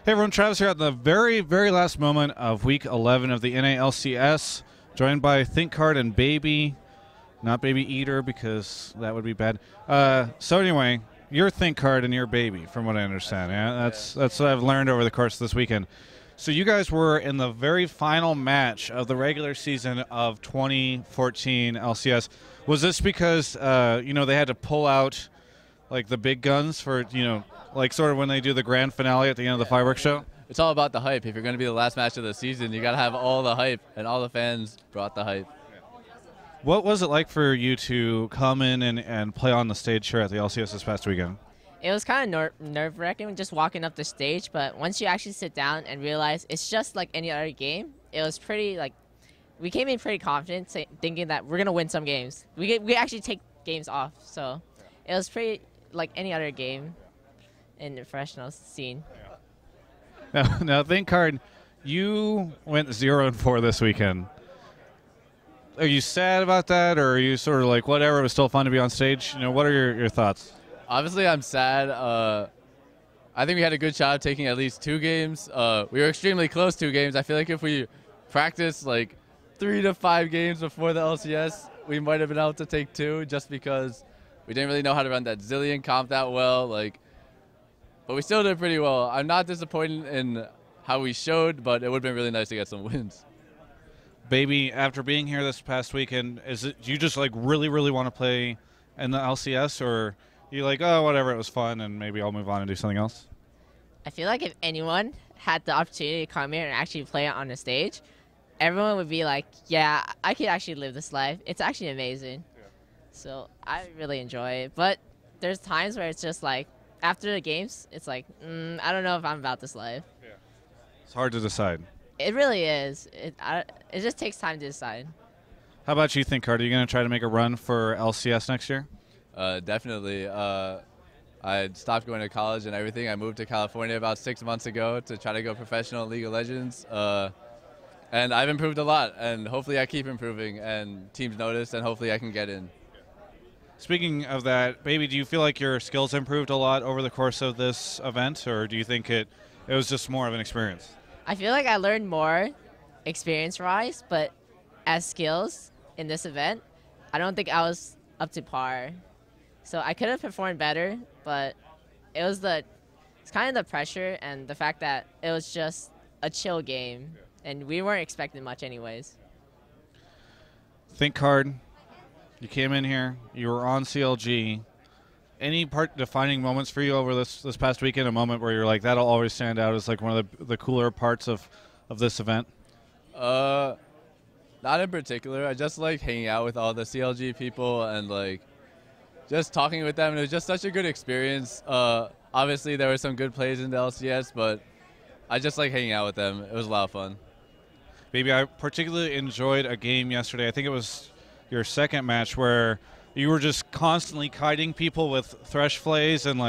Hey everyone, Travis here at the very, very last moment of Week 11 of the NALCS, joined by Thinkcard and Baby, not Baby Eater because that would be bad. So anyway, you're Thinkcard and you're Baby, from what I understand. Yeah, that's what I've learned over the course of this weekend. So you guys were in the very final match of the regular season of 2014 LCS. Was this because they had to pull out like the big guns for like sort of when they do the grand finale at the end of the fireworks show? It's all about the hype. If you're going to be the last match of the season, you got to have all the hype, and all the fans brought the hype. What was it like for you to come in and play on the stage here at the LCS this past weekend? It was kind of nerve-wracking just walking up the stage, but once you actually sit down and realize it's just like any other game, it was pretty, we came in pretty confident, thinking that we're going to win some games. We actually take games off, so it was pretty like any other game in the professional scene. Now Thinkcard, you went 0-4 this weekend. Are you sad about that, or are you sort of like, whatever, it was still fun to be on stage? What are your thoughts? Obviously, I'm sad. I think we had a good shot of taking at least 2 games. We were extremely close 2 games. I feel like if we practiced like 3 to 5 games before the LCS, we might have been able to take 2 just because we didn't really know how to run that Zillion comp that well. But we still did pretty well. I'm not disappointed in how we showed, but it would have been really nice to get some wins. Baby, after being here this past weekend, do you just like really, really want to play in the LCS, or you like, oh, whatever, it was fun and maybe I'll move on and do something else? I feel like if anyone had the opportunity to come here and actually play it on the stage, everyone would be like, yeah, I could actually live this life. It's actually amazing. Yeah. So I really enjoy it. But there's times where it's just like, after the games, it's like, I don't know if I'm about this life. Yeah. It's hard to decide. It really is. It just takes time to decide. How about you, Thinkcard? Are you going to try to make a run for LCS next year? Definitely. I stopped going to college and everything. I moved to California about 6 months ago to try to go professional in League of Legends. And I've improved a lot, and hopefully I keep improving, and teams notice, and hopefully I can get in. Speaking of that, Baby, do you feel like your skills improved a lot over the course of this event, or do you think it was just more of an experience? I feel like I learned more experience-wise, but as skills in this event, I don't think I was up to par. So I could have performed better, but it's kind of the pressure and the fact that it was just a chill game, and we weren't expecting much anyways. Thinkcard, you came in here, you were on CLG. Any defining moments for you over this past weekend, a moment where you're like, that'll always stand out as like one of the cooler parts of this event? Not in particular. I just like hanging out with all the CLG people and just talking with them. It was just such a good experience. Obviously, there were some good plays in the LCS, but I just like hanging out with them. It was a lot of fun. Baby, I particularly enjoyed a game yesterday. I think it was your second match where you were just constantly kiting people with Thresh Flays and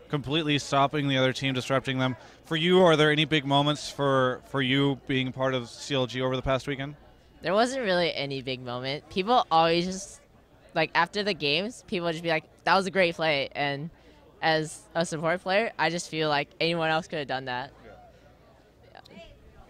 completely stopping the other team, disrupting them. For you, are there any big moments for you being part of CLG over the past weekend? There wasn't really any big moment. People always just, after the games, people would just be like, that was a great play. And as a support player, I just feel like anyone else could have done that.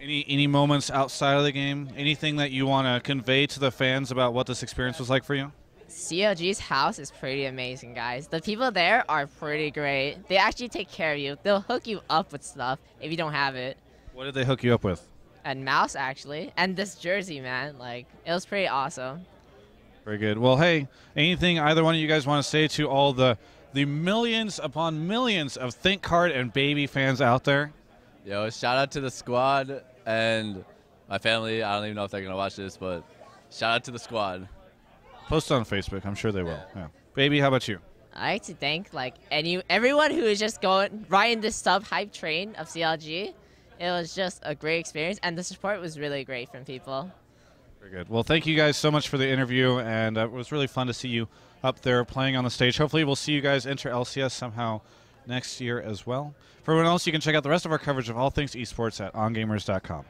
Any moments outside of the game? Anything that you want to convey to the fans about what this experience was like for you? CLG's house is pretty amazing, guys. The people there are pretty great. They actually take care of you. They'll hook you up with stuff if you don't have it. What did they hook you up with? A mouse, actually. And this jersey, man. It was pretty awesome. Very good. Well, hey, anything either one of you guys want to say to all the millions upon millions of Thinkcard and Baby fans out there? Yo, shout out to the squad and my family. I don't even know if they're going to watch this, but shout out to the squad. Post on Facebook. I'm sure they will. Yeah. Baby, how about you? I like to thank everyone who is just riding this sub-hype train of CLG. It was just a great experience, and the support was really great from people. Very good. Well, thank you guys so much for the interview, and it was really fun to see you up there playing on the stage. Hopefully we'll see you guys enter LCS somehow next year as well. For everyone else, you can check out the rest of our coverage of all things esports at ongamers.com.